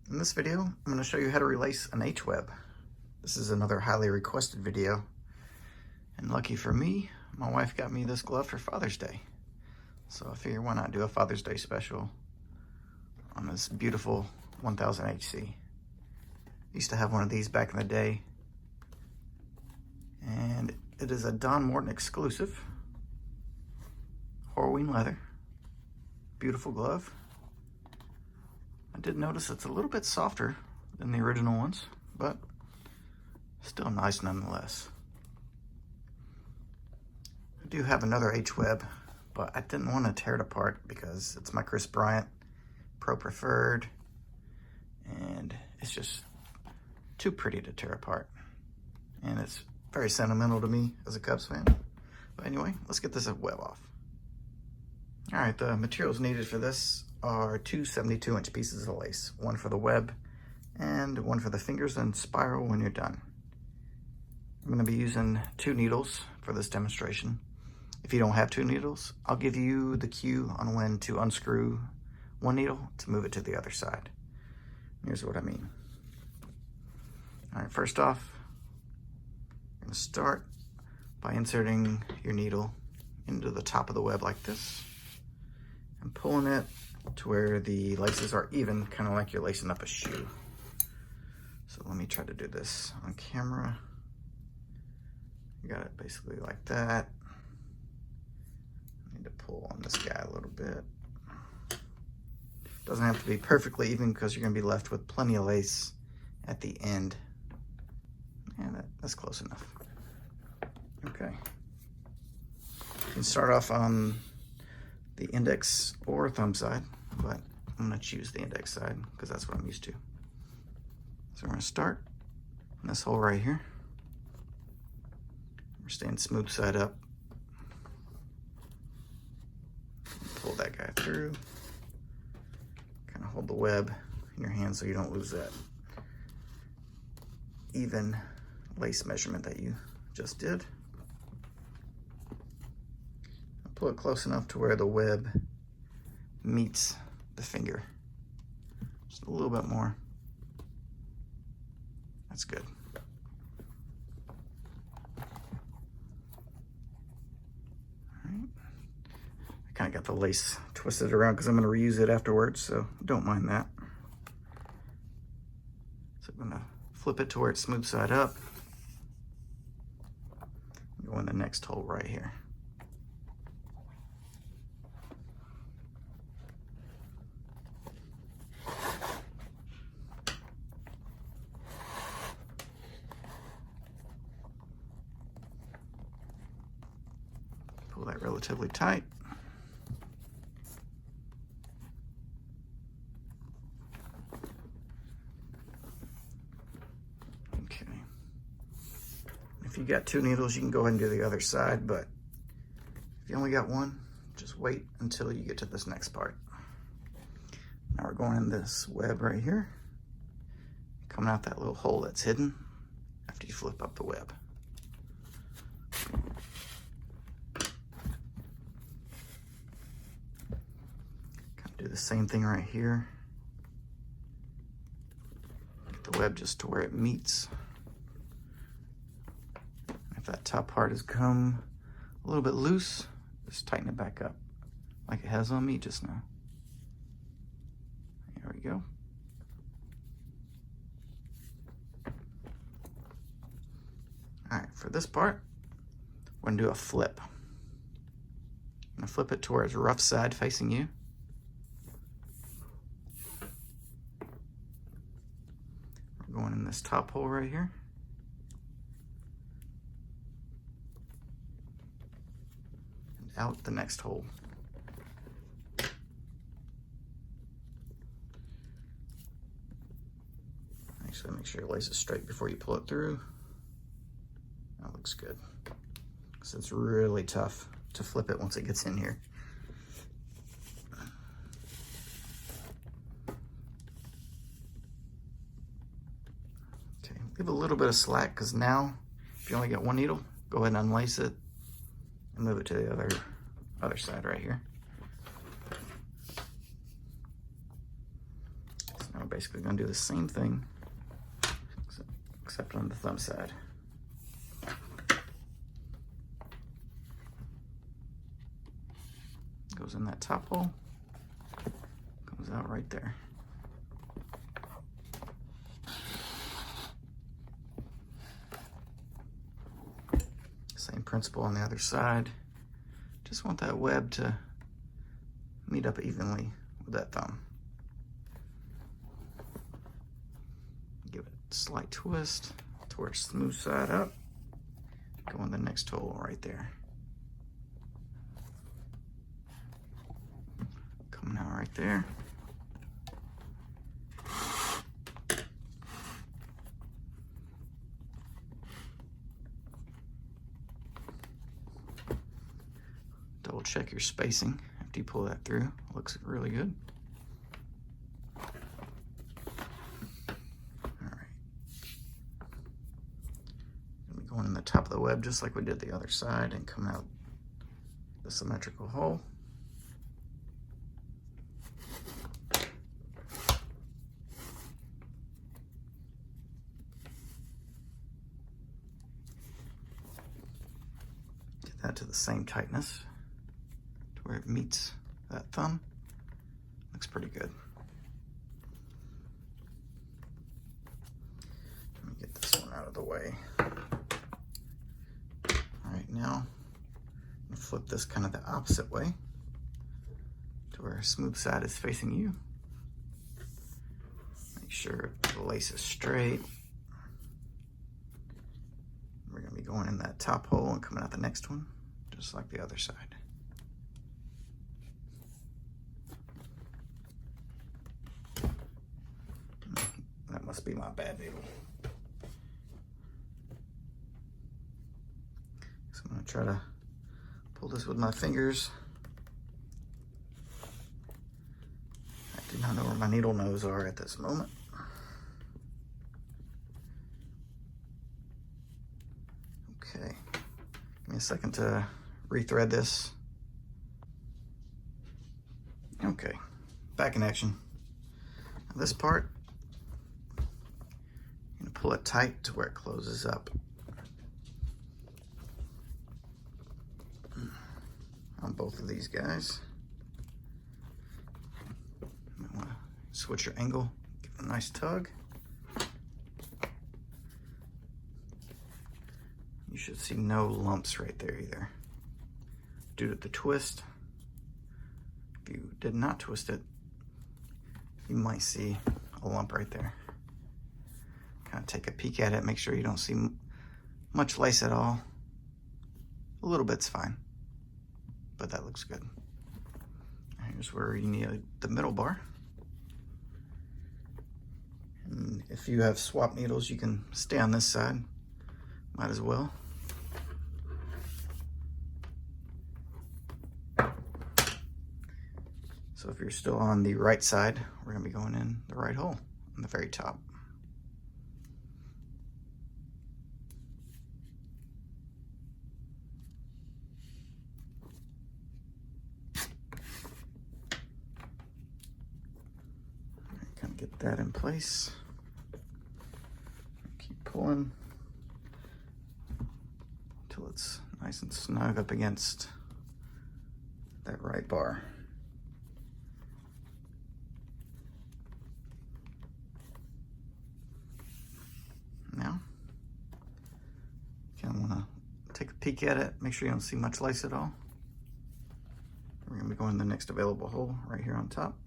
In this video, I'm going to show you how to relace an H-web. This is another highly requested video. And lucky for me, my wife got me this glove for Father's Day. So I figure why not do a Father's Day special on this beautiful 1000 HC. Used to have one of these back in the day. And it is a Don Morton exclusive. Horween leather. Beautiful glove. I did notice it's a little bit softer than the original ones, but still nice nonetheless. I do have another H-web, but I didn't want to tear it apart because it's my Chris Bryant Pro Preferred, and it's just too pretty to tear apart. And it's very sentimental to me as a Cubs fan. But anyway, let's get this web off. All right, the materials needed for this are two 72-inch pieces of lace, one for the web and one for the fingers and spiral when you're done. I'm going to be using 2 needles for this demonstration. If you don't have 2 needles, I'll give you the cue on when to unscrew one needle to move it to the other side. Here's what I mean. All right, first off, I'm going to start by inserting your needle into the top of the web like this and pulling it to where the laces are even, kind of like you're lacing up a shoe. So let me try to do this on camera. You got it basically like that. I need to pull on this guy a little bit. Doesn't have to be perfectly even because you're going to be left with plenty of lace at the end. And that's close enough. Okay. You can start off on the index or thumb side, but I'm going to choose the index side because that's what I'm used to. So we're going to start in this hole right here. We're staying smooth side up. Pull that guy through. Kind of hold the web in your hand so you don't lose that even lace measurement that you just did. Pull it close enough to where the web meets the finger. Just a little bit more. That's good. All right. I kind of got the lace twisted around because I'm going to reuse it afterwards, so don't mind that. So I'm going to flip it to where it's smooth side up. Go in the next hole right here. Pull that relatively tight. Okay. If you got 2 needles, you can go ahead and do the other side, but if you only got one, just wait until you get to this next part. Now we're going in this web right here, coming out that little hole that's hidden after you flip up the web. Do the same thing right here. Get the web just to where it meets. If that top part has come a little bit loose, just tighten it back up like it has on me just now. There we go. All right, for this part, we're gonna do a flip. I'm gonna flip it to where it's rough side facing you. Going in this top hole right here. And out the next hole. Actually, make sure your lace is straight before you pull it through. That looks good. Because it's really tough to flip it once it gets in here. Give a little bit of slack because now, if you only got 1 needle, go ahead and unlace it and move it to the other side right here. So now I'm basically gonna do the same thing, except on the thumb side. Goes in that top hole, comes out right there. Same principle on the other side. Just want that web to meet up evenly with that thumb. Give it a slight twist towards smooth side up. Go in the next hole right there. Coming out right there. Double check your spacing after you pull that through. Looks really good. All right. Gonna be going in the top of the web just like we did the other side and come out the symmetrical hole. Get that to the same tightness to where it meets that thumb. Looks pretty good. Let me get this one out of the way. All right, now I'm gonna flip this kind of the opposite way to where smooth side is facing you. Make sure the lace is straight. We're gonna be going in that top hole and coming out the next one, just like the other side. That must be my bad needle. So I'm gonna try to pull this with my fingers. I do not know where my needle nose are at this moment. Okay, give me a second to rethread this. Okay, back in action. Now this part, I'm gonna pull it tight to where it closes up. On both of these guys. You might wanna switch your angle, give it a nice tug. You should see no lumps right there either. Due to the twist, if you did not twist it, you might see a lump right there. Kind of take a peek at it, make sure you don't see much lace at all. A little bit's fine, but that looks good. Here's where you need the middle bar. And if you have swap needles, you can stay on this side. Might as well. So if you're still on the right side, we're gonna be going in the right hole on the very top. Kind of get that in place. Keep pulling until it's nice and snug up against that right bar. Now, you kind of want to take a peek at it, make sure you don't see much lace at all. We're going to be going to the next available hole right here on top.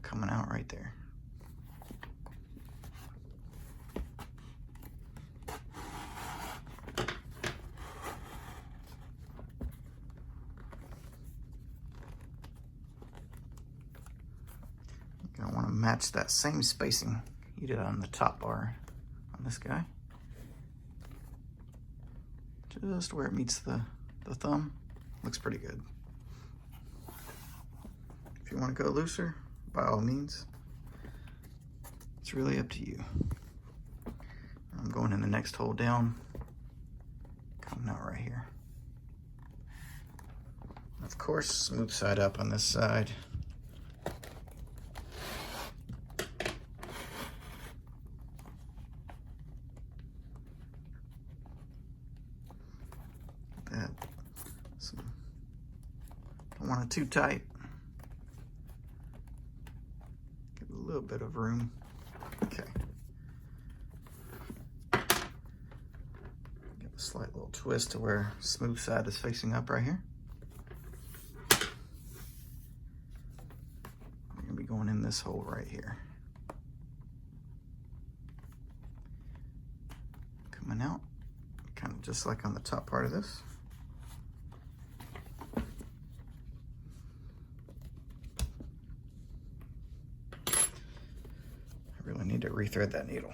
Coming out right there. You're gonna want to match that same spacing you did on the top bar on this guy. Just where it meets the thumb. Looks pretty good. If you want to go looser, by all means. It's really up to you. I'm going in the next hole down, coming out right here. Of course, smooth side up on this side. That. Don't want it too tight. Give it a little bit of room. Okay. Give a slight little twist to where smooth side is facing up right here. We're gonna be going in this hole right here. Coming out, kind of just like on the top part of this. I really need to rethread that needle.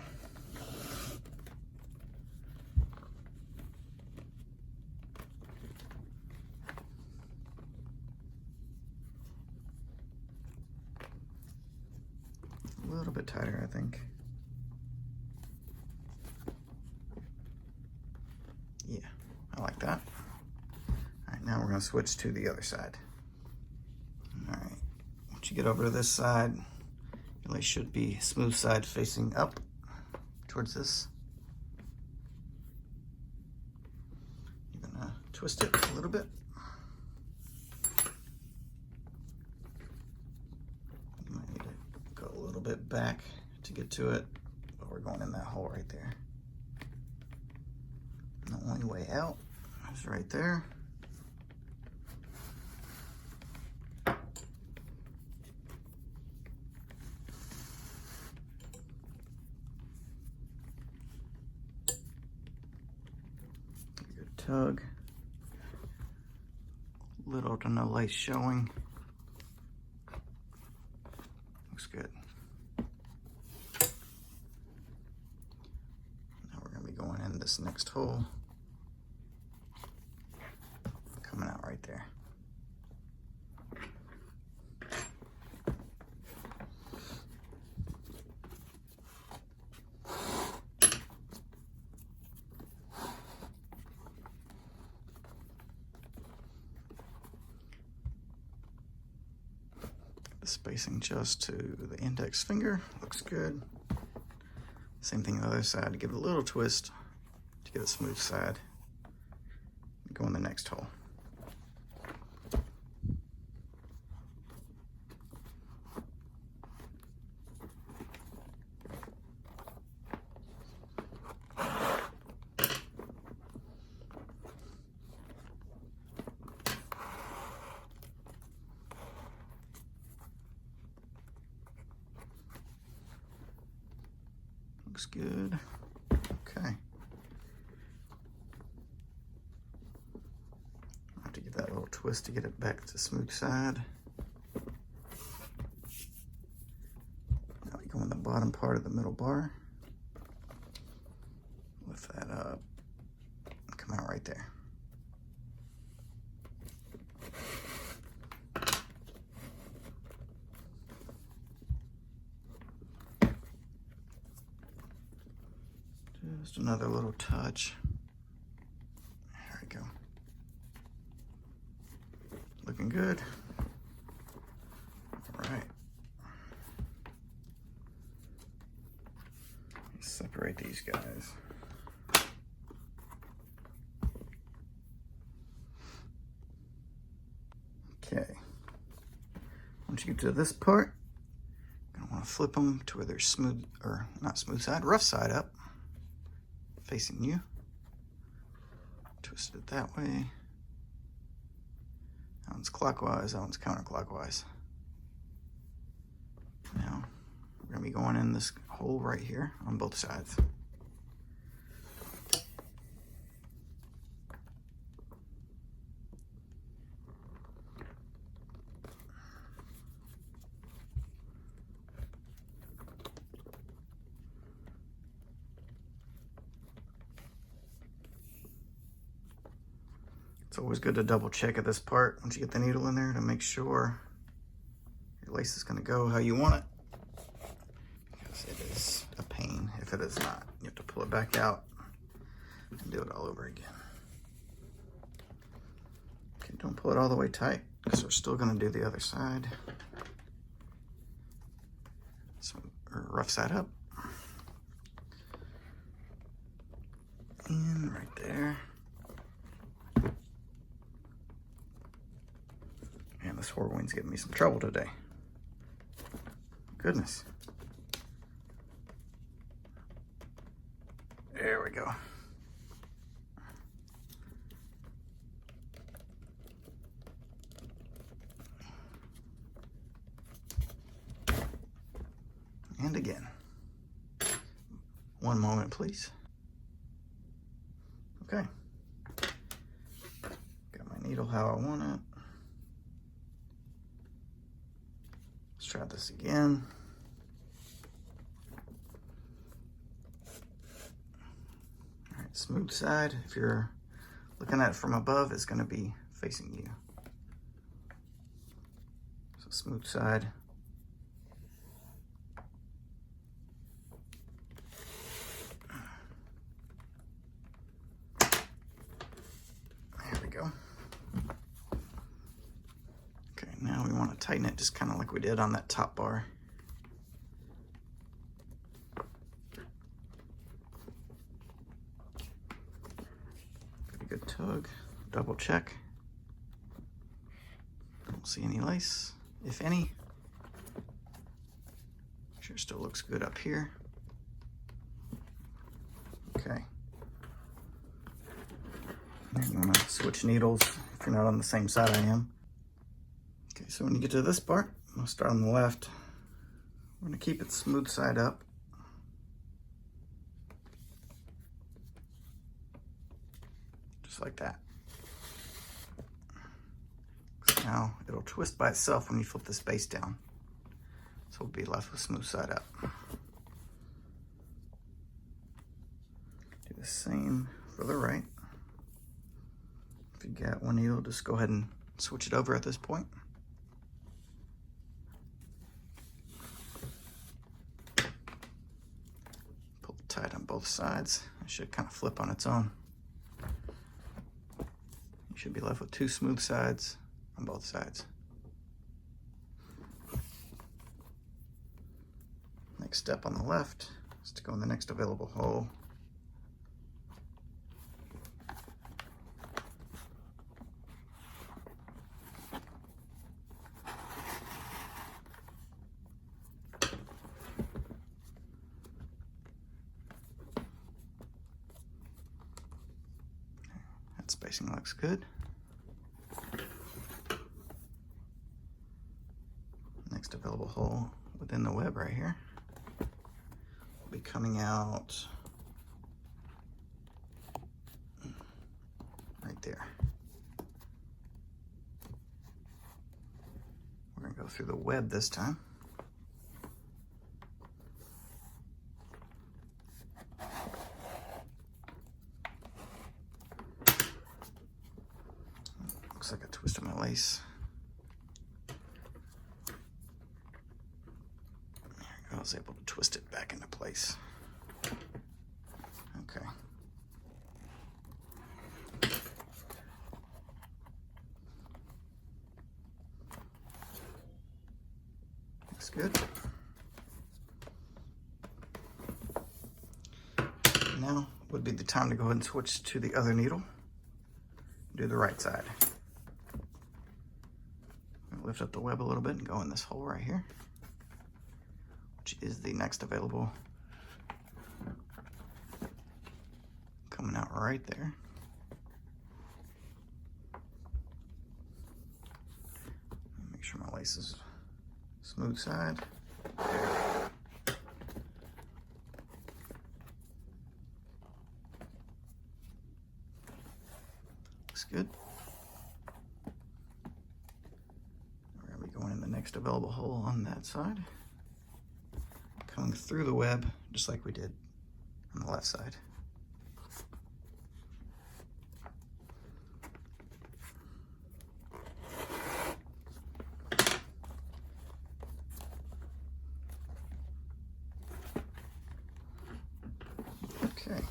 A little bit tighter, I think. Yeah, I like that. All right, now we're gonna switch to the other side. All right, once you get over to this side, your lace should be smooth side facing up towards this. You're gonna twist it a little bit. You might need to go a little bit back to get to it, but we're going in that hole right there. And the only way out is right there. Good tug. Little to no lace showing. Looks good. Now we're going to be going in this next hole. Coming out right there. The spacing just to the index finger looks good. Same thing on the other side, to give it a little twist to get a smooth side. Go in the next hole. Looks good. Okay. I have to give that little twist to get it back to smooth side. Now we go in the bottom part of the middle bar. Lift that up. Come out right there. Just another little touch. There we go. Looking good. All right. Let's separate these guys. Okay. Once you get to this part, you're gonna want to flip them to where they're smooth, or not smooth side, rough side up. Facing you. Twist it that way. That one's clockwise, that one's counterclockwise. Now, we're gonna be going in this hole right here on both sides. It's always good to double check at this part once you get the needle in there to make sure your lace is going to go how you want it. Because it is a pain if it is not. You have to pull it back out and do it all over again. Okay, don't pull it all the way tight. because we're still going to do the other side. So rough side up. And right there. Man, this whirlwind's giving me some trouble today. Goodness. There we go. And again. One moment, please. Okay. Got my needle how I want it. Let's try this again. All right, smooth side. If you're looking at it from above, it's going to be facing you. So smooth side. Okay, now we want to tighten it just kind of like we did on that top bar. Give it a good tug, double check. Don't see any lace, if any. Sure still looks good up here. Okay. And you want to switch needles if you're not on the same side I am. Okay, so when you get to this part, I'll start on the left. We're going to keep it smooth side up. Just like that. So now it'll twist by itself when you flip this base down. So we'll be left with smooth side up. Do the same for the right. If you got one needle, just go ahead and switch it over at this point. Pull it tight on both sides. It should kind of flip on its own. You should be left with two smooth sides on both sides. Next step on the left is to go in the next available hole. That spacing looks good. Next available hole within the web right here will be coming out right there. We're going to go through the web this time. Looks like I twisted my lace. I was able to twist it back into place. Okay. Looks good. Now would be the time to go ahead and switch to the other needle. Do the right side. Lift up the web a little bit and go in this hole right here, which is the next available. Coming out right there. Make sure my lace is smooth side. Looks good. We're going to be going in the next available hole on that side. Coming through the web, just like we did on the left side. Okay.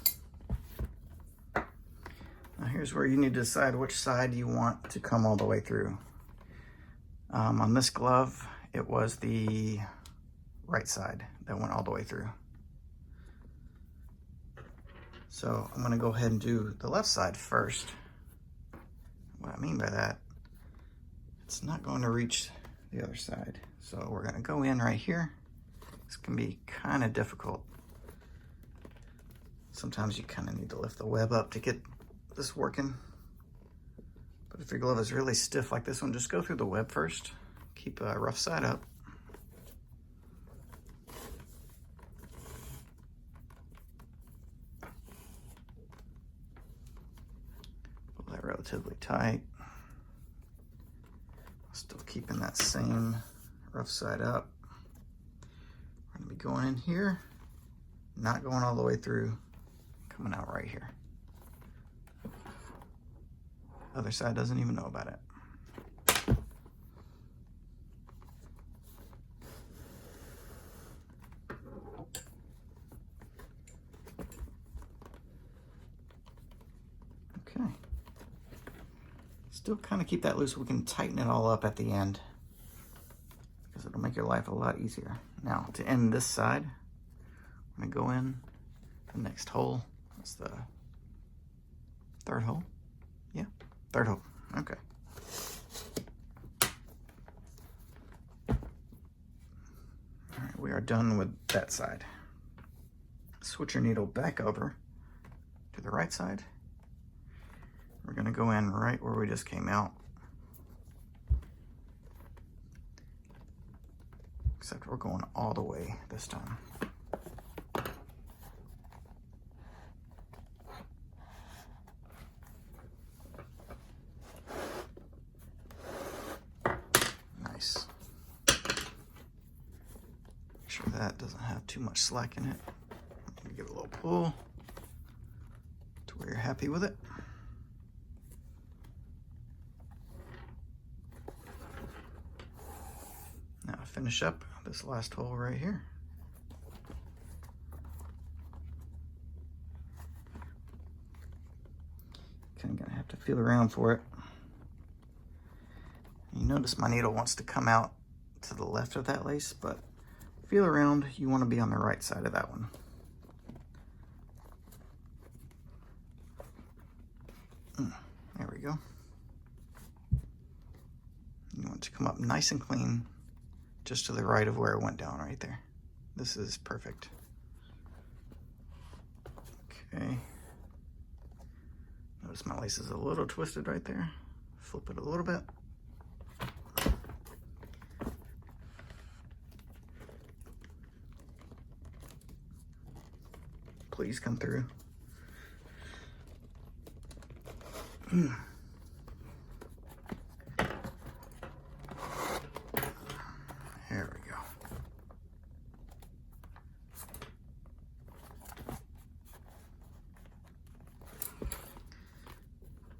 Now here's where you need to decide which side you want to come all the way through. On this glove, it was the right side that went all the way through. So I'm gonna go ahead and do the left side first. What I mean by that, it's not going to reach the other side. So we're gonna go in right here. This can be kind of difficult. Sometimes you kind of need to lift the web up to get this working. But if your glove is really stiff like this one, just go through the web first. Keep a rough side up. Pull that relatively tight. Still keeping that same rough side up. We're gonna be going in here, not going all the way through, coming out right here. Other side doesn't even know about it. Okay. Still kind of keep that loose. We can tighten it all up at the end because it'll make your life a lot easier. Now, to end this side, I'm gonna go in the next hole. That's the third hole. Yeah, third hole. Okay. All right, we are done with that side. Switch your needle back over to the right side. We're gonna go in right where we just came out. Except we're going all the way this time. Nice. Make sure that doesn't have too much slack in it. Give it a little pull to where you're happy with it. Now finish up this last hole right here. Kind of gonna have to feel around for it. You notice my needle wants to come out to the left of that lace, but feel around, you want to be on the right side of that one. There we go. You want it to come up nice and clean, just to the right of where it went down right there. This is perfect. Okay. Notice my lace is a little twisted right there. Flip it a little bit. Please come through. There we go.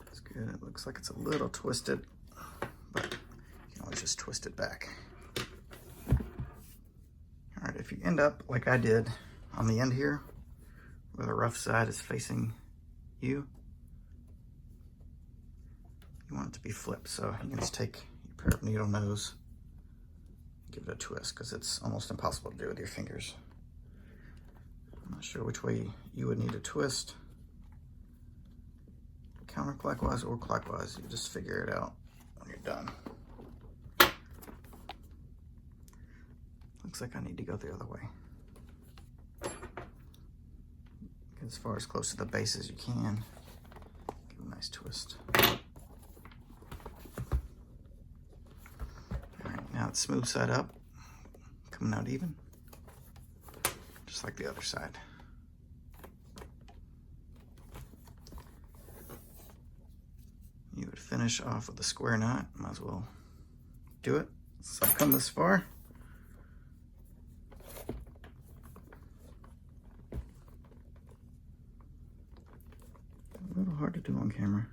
That's good. It looks like it's a little twisted, but you can always just twist it back. All right, if you end up like I did on the end here, where the rough side is facing you, you want it to be flipped. So you can just take your pair of needle nose, give it a twist, because it's almost impossible to do with your fingers. I'm not sure which way you would need to twist. Counterclockwise or clockwise, you just figure it out when you're done. Looks like I need to go the other way. Get as far as close to the base as you can. Give a nice twist. Now it's smooth side up, coming out even, just like the other side. You would finish off with a square knot, might as well do it. So I've come this far. A little hard to do on camera.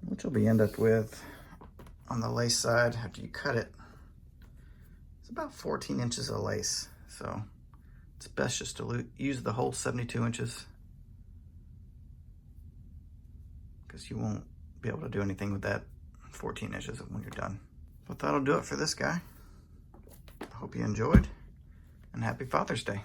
What you'll end up with on the lace side after you cut it, it's about 14 inches of lace. So It's best just to use the whole 72 inches because you won't be able to do anything with that 14 inches when you're done. But that'll do it for this guy. I hope you enjoyed, and happy Father's Day.